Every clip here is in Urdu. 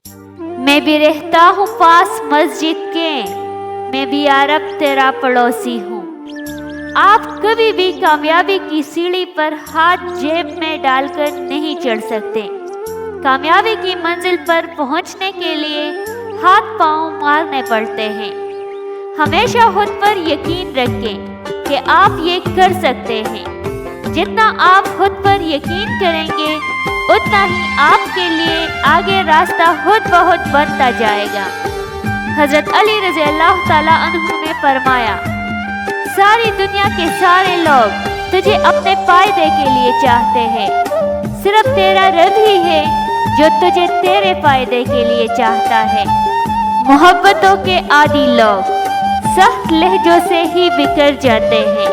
میں بھی رہتا ہوں پاس مسجد کے، میں بھی یارب تیرا پڑوسی ہوں۔ آپ کبھی بھی کامیابی کی سیڑھی پر ہاتھ جیب میں ڈال کر نہیں چڑھ سکتے۔ کامیابی کی منزل پر پہنچنے کے لیے ہاتھ پاؤں مارنے پڑتے ہیں۔ ہمیشہ خود پر یقین رکھیں کہ آپ یہ کر سکتے ہیں۔ جتنا آپ خود پر یقین کریں گے اتنا ہی آپ کے لیے آگے راستہ خود بخود بنتا جائے گا۔ حضرت علی رضی اللہ تعالیٰ عنہ نے فرمایا، ساری دنیا کے سارے لوگ تجھے اپنے فائدے کے لیے چاہتے ہیں، صرف تیرا رب ہی ہے جو تجھے تیرے فائدے کے لیے چاہتا ہے۔ محبتوں کے عادی لوگ سخت لہجوں سے ہی بکھر جاتے ہیں۔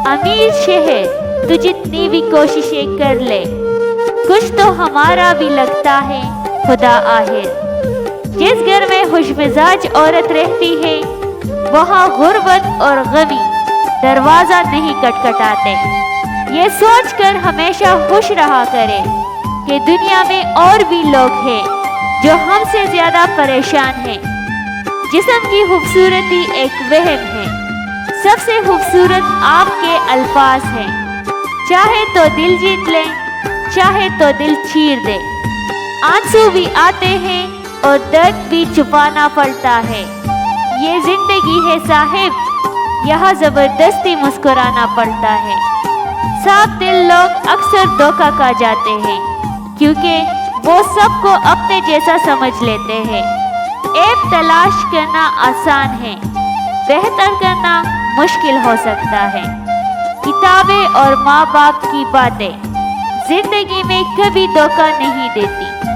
امیر شہر تو جتنی بھی کوششیں کر لے، کچھ تو ہمارا بھی لگتا ہے خدا آخر۔ جس گھر میں خوش مزاج عورت رہتی ہے وہاں غربت اور غمی دروازہ نہیں کھٹکھٹاتے۔ یہ سوچ کر ہمیشہ خوش رہا کرے کہ دنیا میں اور بھی لوگ ہیں جو ہم سے زیادہ پریشان ہیں۔ جسم کی خوبصورتی ایک وہم ہے، سب سے خوبصورت آپ کے الفاظ ہیں۔ چاہے تو دل جیت لیں، چاہے تو دل چیر دے۔ آنسو بھی آتے ہیں اور درد بھی چھپانا پڑتا ہے۔ یہ زندگی ہے صاحب، یہاں زبردستی مسکرانا پڑتا ہے۔ صاف دل لوگ اکثر دھوکا کھا جاتے ہیں کیونکہ وہ سب کو اپنے جیسا سمجھ لیتے ہیں۔ عیب تلاش کرنا آسان ہے، بہتر کرنا مشکل ہو سکتا ہے۔ کتابیں اور ماں باپ کی باتیں زندگی میں کبھی دھوکا نہیں دیتی۔